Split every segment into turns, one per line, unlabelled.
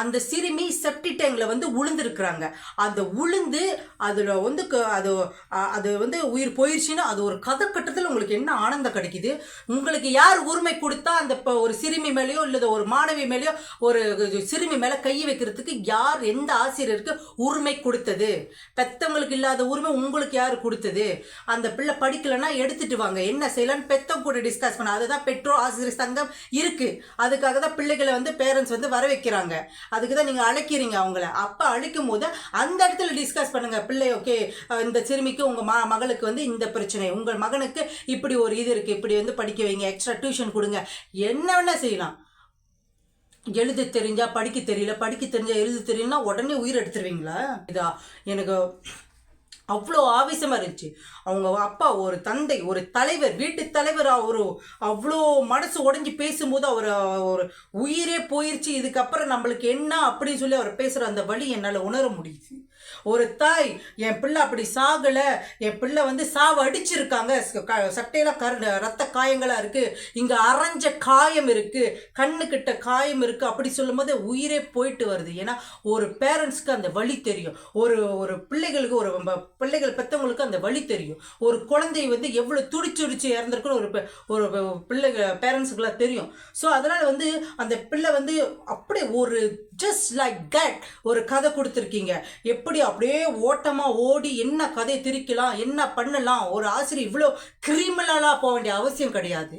அந்த சிறுமி செப்டி டேங்க்ல வந்து உளுந்துருக்குறாங்க. அந்த உளுந்து அதில் வந்து அது வந்து உயிர் போயிடுச்சுன்னா அது ஒரு கதை கட்டத்தில் உங்களுக்கு என்ன ஆனந்தம் கிடைக்குது? உங்களுக்கு யார் உரிமை கொடுத்தா அந்த ஒரு சிறுமி மேலேயோ இல்லை ஒரு மாணவி மேலேயோ ஒரு சிறுமி மேலே கை வைக்கிறதுக்கு யார் எந்த ஆசிரியருக்கு உரிமை கொடுத்தது? பெத்தவங்களுக்கு இல்லாத உரிமை உங்களுக்கு யார் கொடுத்தது? அந்த பிள்ளை படிக்கலைன்னா எடுத்துட்டு வாங்க, என்ன செய்யலான்னு பெத்தவங்க கூட டிஸ்கஸ் பண்ண. அதுதான் பெற்றோர் ஆசிரியர் சங்கம் இருக்கு. அதுக்காக தான் பிள்ளைகளை வந்து பேரண்ட்ஸ் வந்து வர வைக்கிறாங்க. அதுக்கு தான் நீங்கள் அழைக்கிறீங்க அவங்கள. அப்போ அழைக்கும் போது அந்த இடத்துல டிஸ்கஸ் பண்ணுங்க. பிள்ளை ஓகே, இந்த சிறுமிக்கு உங்கள் மகளுக்கு வந்து இந்த பிரச்சனை, உங்கள் மகனுக்கு இப்படி ஒரு இது இருக்குது, இப்படி வந்து படிக்க வைங்க, எக்ஸ்ட்ரா டியூஷன் கொடுங்க, என்ன வேணால் செய்யலாம். எழுத தெரிஞ்சா படிக்க தெரியல, படிக்க தெரிஞ்சா எழுத தெரியலன்னா உடனே உயிர் எடுத்துருவீங்களா? இதா எனக்கு அவ்வளோ ஆவேசமாக இருந்துச்சு. அவங்க அப்பா ஒரு தந்தை, ஒரு தலைவர், வீட்டு தலைவர், அவர் அவ்வளோ மனசு உடஞ்சி பேசும்போது அவர் ஒரு உயிரே போயிடுச்சு, இதுக்கப்புறம் நம்மளுக்கு என்ன அப்படின்னு சொல்லி அவர் பேசுகிற அந்த வழி என்னால் உணர முடியுது. ஒரு தாய், என் பிள்ளை அப்படி சாகலை, என் பிள்ளை வந்து சாவு அடிச்சிருக்காங்க, சட்டையெல்லாம் ரத்த காயங்களாக இருக்குது, இங்கே அரைஞ்ச காயம் இருக்குது, கண்ணுக்கிட்ட காயம் இருக்குது அப்படி சொல்லும் போது உயிரே போயிட்டு வருது. ஏன்னா ஒரு பேரண்ட்ஸ்க்கு அந்த வழி தெரியும், ஒரு பிள்ளைகளுக்கு, ஒரு பிள்ளைகள் பெற்றவங்களுக்கு அந்த வழி தெரியும். ஒரு குழந்தை வந்து எவ்வளோ துடிச்சுடிச்சு இறந்துருக்குன்னு ஒரு பிள்ளைகள் பேரண்ட்ஸுக்குலாம் தெரியும். ஸோ அதனால் வந்து அந்த பிள்ளை வந்து அப்படியே ஒரு ஜஸ்ட் லைக் தட் ஒரு கதை கொடுத்துருக்கீங்க. எப்படி அப்படியே ஓட்டமாக ஓடி என்ன கதையை திரிக்கலாம், என்ன பண்ணலாம். ஒரு ஆசிரியர் இவ்வளோ கிரிமினலாக போக வேண்டிய அவசியம் கிடையாது.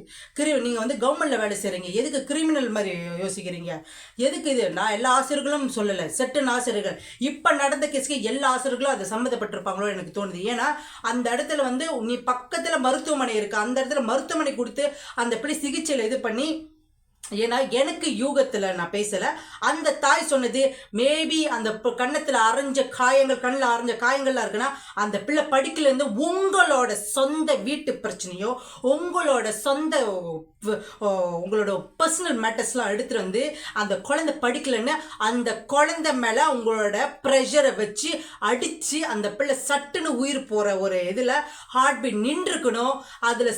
நீங்கள் வந்து கவர்மெண்ட்டில் வேலை செய்கிறீங்க, எதுக்கு கிரிமினல் மாதிரி யோசிக்கிறீங்க? எதுக்கு இது? நான் எல்லா ஆசிரியர்களும் சொல்லலை, செட்டன் ஆசிரியர்கள். இப்போ நடந்த கேஸ்க்கு எல்லா ஆசிரியர்களும் அதை சம்மந்தப்பட்டிருப்பாங்களோ எனக்கு தோணுது. ஏன்னா அந்த இடத்துல வந்து நீ பக்கத்தில் மருத்துவமனை இருக்கு, அந்த இடத்துல மருத்துவமனை கொடுத்து அந்த பிள்ளை சிகிச்சையில் இது பண்ணி. ஏன்னா எனக்கு யூகத்தில் நான் பேசலை, அந்த தாய் சொன்னது மேபி அந்த கன்னத்தில் அரைஞ்ச காயங்கள், கண்ணில் அரைஞ்ச காயங்கள்லாம் இருக்குன்னா அந்த பிள்ளை படிக்கலேருந்து உங்களோட சொந்த வீட்டு பிரச்சனையோ உங்களோட சொந்த உங்களோட பர்சனல் மேட்டர்ஸ்லாம் எடுத்துகிட்டு வந்து அந்த குழந்தை படிக்கலைன்னு அந்த குழந்தை மேலே உங்களோட ப்ரெஷரை வச்சு அடித்து அந்த பிள்ளை சட்டுன்னு உயிர் போகிற ஒரு இதில் ஹார்ட் பீட் நின்றுக்கணும். அதில்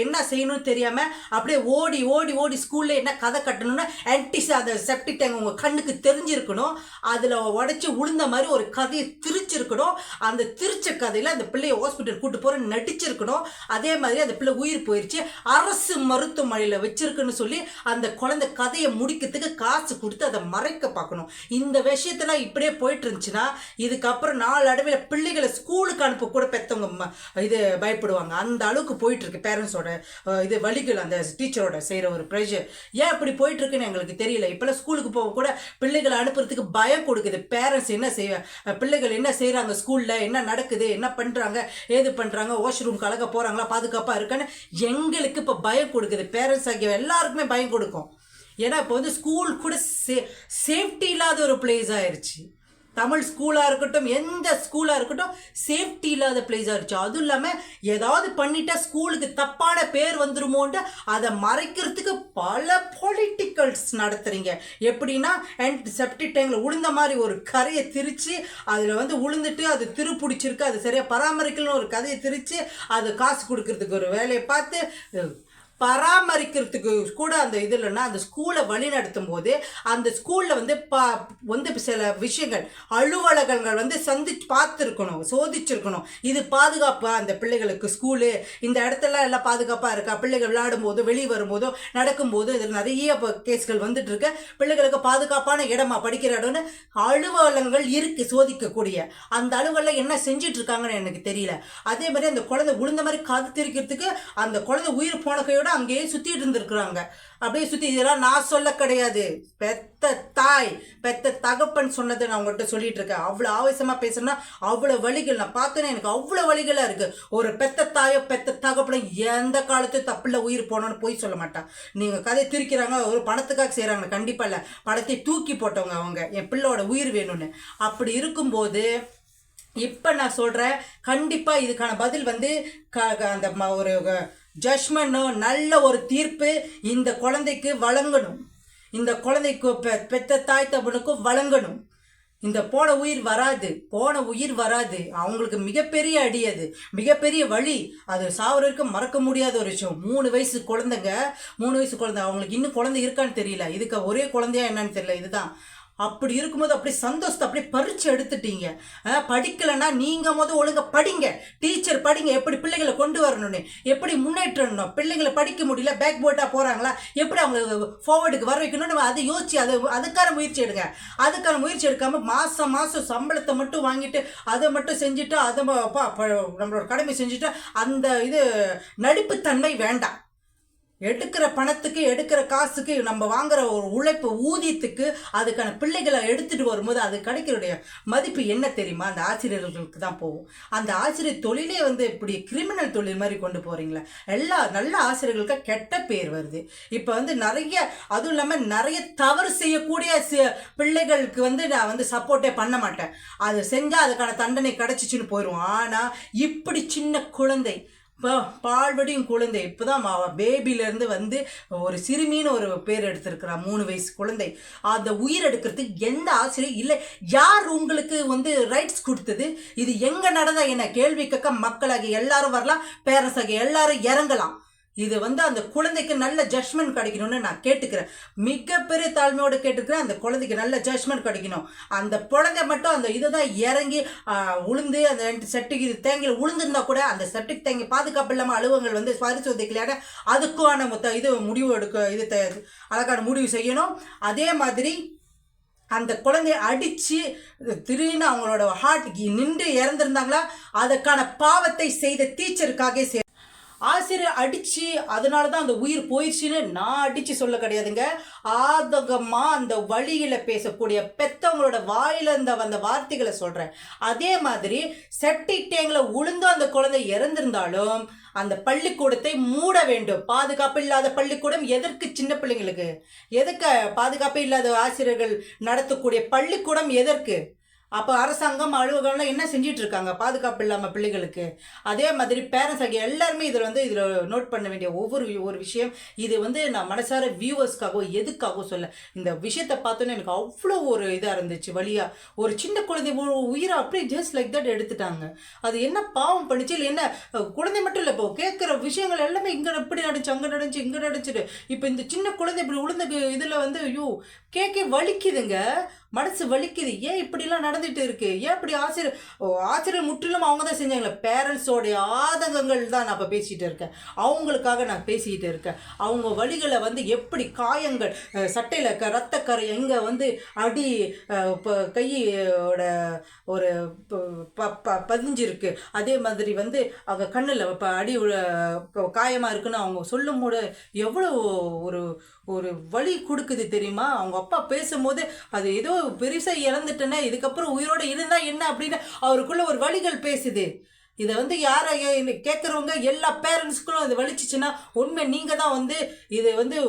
என்ன செய்யணும்னு தெரியாமல் அப்படியே ஓடி ஓடி ஓடி ஸ்கூலில் என்ன கதை கட்டணும்னு அந்த செப்டிக் டேங்க் உங்கள் கண்ணுக்கு தெரிஞ்சிருக்கணும். அதில் உடச்சி உளுந்த மாதிரி ஒரு கதையை திரிச்சிருக்கணும். அந்த திரிச்ச கதையில் அந்த பிள்ளையை ஹாஸ்பிட்டல் கூட்டு போகிற நடிச்சிருக்கணும். அதே மாதிரி அந்த பிள்ளை உயிர் போயிடுச்சு, அரசு மருத்துவமனையில் வச்சிருக்குன்னு சொல்லி அந்த குழந்தை கதையை முடிக்கிறதுக்கு காசு கொடுத்து அதை மறைக்க பார்க்கணும். இந்த விஷயத்தெல்லாம் இப்படியே போயிட்டு இருந்துச்சுன்னா இதுக்கப்புறம் நாளடைவில் பிள்ளைகளை ஸ்கூலுக்கு அனுப்ப கூட பெற்றவங்க இது பயப்படுவாங்க. அந்த அளவுக்கு போயிட்டு இருக்கு பேரண்ட்ஸோட இது வழிகள், அந்த டீச்சரோட செய்கிற ஒரு ப்ரெஷர். ஏன் இப்படி போயிட்டு இருக்குன்னு எங்களுக்கு தெரியல. இப்போல்லாம் ஸ்கூலுக்கு போக கூட பிள்ளைகளை அனுப்புறதுக்கு பயம் கொடுக்குது. பேரண்ட்ஸ் என்ன பிள்ளைகள் என்ன செய்கிறாங்க, ஸ்கூலில் என்ன நடக்குது, என்ன பண்ணுறாங்க, ஏது பண்ணுறாங்க, வாஷ்ரூம்க்கு அழகாக போகிறாங்களா, பாதுகாப்பாக இருக்கான்னு எங்களுக்கு இப்போ பயம் கொடுக்குது. பேரண்ட்ஸ் ஆகிய எல்லாருக்குமே பயம் கொடுக்கும். ஏன்னா இப்போ வந்து ஸ்கூல் கூட சேஃப்டி இல்லாத ஒரு பிளேஸ் ஆயிடுச்சு. தமிழ் ஸ்கூலாக இருக்கட்டும், எந்த ஸ்கூலாக இருக்கட்டும், சேஃப்டி இல்லாத பிளேஸாக இருந்துச்சு. அதுவும் இல்லாமல் ஏதாவது பண்ணிட்டா ஸ்கூலுக்கு தப்பான பேர் வந்துருமோன்ட்டு அதை மறைக்கிறதுக்கு பல பொலிட்டிக்கல்ஸ் நடத்துகிறீங்க. எப்படின்னா செப்டிக் டேங்கில் உளுந்த மாதிரி ஒரு கரையை திரித்து அதில் வந்து உளுந்துட்டு அது பிடிச்சிருக்கு, அது சரியாக பராமரிக்கலன்னு ஒரு கதையை திரித்து அது காசு கொடுக்கறதுக்கு ஒரு வேலையை பார்த்து பராமரிக்கிறதுக்கு கூட அந்த இது இல்லைன்னா அந்த ஸ்கூலை வழி நடத்தும் போது அந்த ஸ்கூலில் வந்து சில விஷயங்கள் அலுவலகங்கள் வந்து பார்த்துருக்கணும், சோதிச்சிருக்கணும். இது பாதுகாப்பாக அந்த பிள்ளைகளுக்கு ஸ்கூலு இந்த இடத்துல எல்லாம் பாதுகாப்பாக இருக்கா, பிள்ளைகள் விளையாடும் போதோ வெளியே வரும்போதோ நடக்கும்போது இதில் நிறைய கேஸ்கள் வந்துட்டு இருக்கு, பிள்ளைகளுக்கு பாதுகாப்பான இடமா படிக்கிற இடம்னு அலுவலகங்கள் இருக்குது சோதிக்கக்கூடிய. அந்த அலுவலில் என்ன செஞ்சிட்டு இருக்காங்கன்னு எனக்கு தெரியல. அதே மாதிரி அந்த குழந்தை உளுந்த மாதிரி காது திரிக்கிறதுக்கு அந்த குழந்தை உயிர் போன கையோட அங்கேயே சுத்திட்டு இருந்திருக்கிறாங்க. அப்படியே சுத்தி, இதெல்லாம் நான் சொல்ல கிடையாது, பெத்த தாய் பெத்த தகப்பன் சொன்னதை நான் உங்கள்கிட்ட சொல்லிட்டு இருக்கேன். அவ்வளோ ஆவேசமா பேசுனா அவ்வளோ வழிகள் நான் பார்த்தேன்னா எனக்கு அவ்வளோ வழிகளா இருக்கு. ஒரு பெத்த தாயோ பெத்த தகப்பனை எந்த காலத்தையும் தப்பில்ல உயிர் போனோன்னு போய் சொல்ல மாட்டான். நீங்க கதை திரிக்கிறாங்க, ஒரு பணத்துக்காக செய்யறாங்க, கண்டிப்பா இல்லை, பணத்தை தூக்கி போட்டவங்க அவங்க, என் பிள்ளையோட உயிர் வேணும்னு. அப்படி இருக்கும்போது இப்போ நான் சொல்கிறேன், கண்டிப்பாக இதுக்கான பதில் வந்து அந்த ஒரு ஜட்ஜ்மெண்ட்டோ நல்ல ஒரு தீர்ப்பு இந்த குழந்தைக்கு வழங்கணும். இந்த குழந்தைக்கு பெத்த தாய் தகப்பனுக்கும் வழங்கணும். இந்த போன உயிர் வராது. அவங்களுக்கு மிகப்பெரிய அடி, அது மிகப்பெரிய வழி, அது சாவருக்கு மறக்க முடியாத ஒரு விஷயம். 3 வயசு குழந்தை, அவங்களுக்கு இன்னும் குழந்தை இருக்கான்னு தெரியல, இதுக்கு ஒரே குழந்தையா என்னன்னு தெரியல. இதுதான் அப்படி இருக்கும்போது அப்படியே சந்தோஷத்தை அப்படியே பறிச்சு எடுத்துட்டீங்க. படிக்கலைன்னா நீங்கள் ஒழுங்காக படிங்க, டீச்சர் படிங்க, எப்படி பிள்ளைகளை கொண்டு வரணும்னு, எப்படி முன்னேற்றணும், பிள்ளைங்களை படிக்க முடியல பேக் போர்டாக போகிறாங்களா, எப்படி அவங்க ஃபார்வர்டுக்கு வர வைக்கணும்னு அதை யோசிச்சு அதுக்கான முயற்சி எடுங்க. அதுக்கான முயற்சி எடுக்காமல் மாதம் சம்பளத்தை மட்டும் வாங்கிட்டு அதை மட்டும் செஞ்சுட்டு அதை நம்மளோட கடமை செஞ்சுட்டு அந்த இது நடிப்புத்தன்மை வேண்டாம். எடுக்கிற பணத்துக்கு எடுக்கிற காசுக்கு நம்ம வாங்குற ஒரு உழைப்பு ஊதியத்துக்கு அதுக்கான பிள்ளைகளை எடுத்துகிட்டு வரும்போது அது கிடைக்கிறடைய மதிப்பு என்ன தெரியுமா? அந்த ஆசிரியர்களுக்கு தான் போகும். அந்த ஆசிரியர் தொழிலே இப்படி கிரிமினல் தொழில் மாதிரி கொண்டு போகிறீங்களா? எல்லா நல்ல ஆசிரியர்களுக்கு கெட்ட பேர் வருது. இப்போ நிறைய, அதுவும் இல்லாமல் நிறைய தவறு செய்யக்கூடிய பிள்ளைகளுக்கு நான் சப்போர்ட்டே பண்ண மாட்டேன். அது செஞ்சால் அதுக்கான தண்டனை கிடச்சிச்சின்னு போயிடுவோம். ஆனால் இப்படி சின்ன குழந்தை, இப்போ பால்வடியும் குழந்தை, இப்போ தான் பேபிலேருந்து ஒரு சிறுமின்னு ஒரு பேர் எடுத்திருக்கிறா, 3 வயசு குழந்தை. அந்த உயிர் எடுக்கிறதுக்கு எந்த ஆசிரியர் இல்லை. யார் உங்களுக்கு ரைட்ஸ் கொடுத்தது? இது எங்கே நடந்தால் என்ன? கேள்வி கேட்க மக்களாகி எல்லாரும் வரலாம், பேரண்ட்ஸ் ஆகி எல்லாரும் இறங்கலாம். இது அந்த குழந்தைக்கு நல்ல ஜட்ஜ்மெண்ட் கிடைக்கணும்னு நான் கேட்டுக்கிறேன். மிகப்பெரிய தாழ்மையோடு கேட்டுக்கிறேன். அந்த குழந்தைக்கு நல்ல ஜட்ஜ்மெண்ட் கிடைக்கணும். அந்த குழந்தை மட்டும் அந்த இதை தான் இறங்கி உளுந்து அந்த செட்டுக்கு தேங்கையில் உளுந்துருந்தா கூட அந்த செட்டுக்கு தேங்கி பாதுகாப்பு இல்லாமல் அலுவலகங்கள் பரிசோதிக்கலையான அதுக்கான இது முடிவு எடுக்க அதுக்கான முடிவு செய்யணும். அதே மாதிரி அந்த குழந்தைய அடித்து திடீர்னு அவங்களோட ஹார்ட் நின்று இறந்துருந்தாங்களா, அதுக்கான பாவத்தை செய்த டீச்சருக்காக ஆசிரியர் அடித்து அதனால தான் அந்த உயிர் போயிடுச்சுன்னு நான் அடித்து சொல்ல கிடையாதுங்க. ஆதகமாக அந்த வழியில் பேசக்கூடிய பெற்றவங்களோட வாயில் வந்த வார்த்தைகளை சொல்கிறேன். அதே மாதிரி செப்டிக் டேங்கில் உளுந்து அந்த குழந்தை இறந்திருந்தாலும் அந்த பள்ளிக்கூடத்தை மூட வேண்டும். பாதுகாப்பு இல்லாத பள்ளிக்கூடம் எதற்கு? சின்ன பிள்ளைங்களுக்கு எதுக்கு பாதுகாப்பு இல்லாத ஆசிரியர்கள் நடத்தக்கூடிய பள்ளிக்கூடம் எதற்கு? அப்போ அரசாங்கம் அலுவலகம்லாம் என்ன செஞ்சிட்டு இருக்காங்க பாதுகாப்பு இல்லாமல் பிள்ளைகளுக்கு? அதே மாதிரி பேரண்ட்ஸ் ஆகிய எல்லாருமே இதில் நோட் பண்ண வேண்டிய ஒரு விஷயம் இது. நான் மனசார வியூவர்ஸ்க்காகவோ எதுக்காகவோ சொல்ல, இந்த விஷயத்தை பார்த்தோன்னே எனக்கு அவ்வளோ ஒரு இதாக இருந்துச்சு. வழியாக ஒரு சின்ன குழந்தை உயிரை அப்படியே ஜஸ்ட் லைக் தட் எடுத்துட்டாங்க. அது என்ன பாவம் பண்ணிச்சு? இல்லை என்ன குழந்தை மட்டும் இல்லை, இப்போ கேட்குற விஷயங்கள் எல்லாமே இங்கே எப்படி நடந்துச்சு, அங்கே நடந்துச்சு, இங்கே நடந்துச்சுட்டு. இப்போ இந்த சின்ன குழந்தை இப்படி உளுந்த இதில் ஐயோ கேட்க வலிக்குதுங்க, மனசு வலிக்குது. ஏன் இப்படிலாம் நடந்துட்டு இருக்கு? ஏன் இப்படி ஆசிரியர் முற்றிலும் அவங்க தான் செஞ்சாங்களே. பேரண்ட்ஸோடைய ஆதங்கங்கள் தான் நான் இப்போ பேசிகிட்டு இருக்கேன். அவங்களுக்காக நான் பேசிக்கிட்டு இருக்கேன். அவங்க வழிகளை எப்படி காயங்கள் சட்டையில் ரத்தக்கரை எங்கே அடி கையோட ஒரு பதிஞ்சிருக்கு. அதே மாதிரி அவங்க கண்ணில் இப்போ அடி காயமாக இருக்குன்னு அவங்க சொல்லும் போது எவ்வளோ ஒரு வலி கொடுக்குது தெரியுமா? அவங்க அப்பா பேசும்போது அது ஏதோ பெருசாக இறந்துட்டேன்னா இதுக்கப்புறம் உயிரோடு இருந்தால் என்ன அப்படின்னு அவருக்குள்ள ஒரு வலிகள் பேசுது. இதை யாரை கேட்குறவங்க எல்லா பேரண்ட்ஸ்க்குள்ளும் அது வலிச்சிச்சுன்னா உண்மை நீங்கள் தான் இது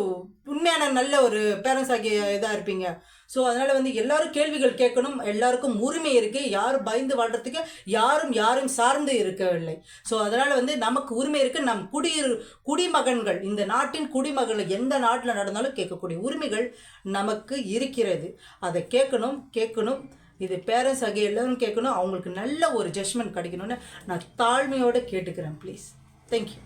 உண்மையான நல்ல ஒரு பேரண்ட்ஸ் ஆகிய இதாக இருப்பீங்க. ஸோ அதனால் எல்லாரும் கேள்விகள் கேட்கணும். எல்லாருக்கும் உரிமை இருக்குது. யாரும் பயந்து வாழ்கிறதுக்கு யாரும் சார்ந்து இருக்கவில்லை. ஸோ அதனால் நமக்கு உரிமை இருக்குது. நம் குடிமகன்கள், இந்த நாட்டின் குடிமகன்கள் எந்த நாட்டில் நடந்தாலும் கேட்கக்கூடிய உரிமைகள் நமக்கு இருக்கிறது. அதை கேட்கணும். இது பேரண்ட்ஸ் ஆகிய எல்லோரும் கேட்கணும். அவங்களுக்கு நல்ல ஒரு ஜட்ஜ்மெண்ட் கிடைக்கணும்னு நான் தாழ்மையோடு கேட்டுக்கிறேன். ப்ளீஸ். தேங்க்யூ.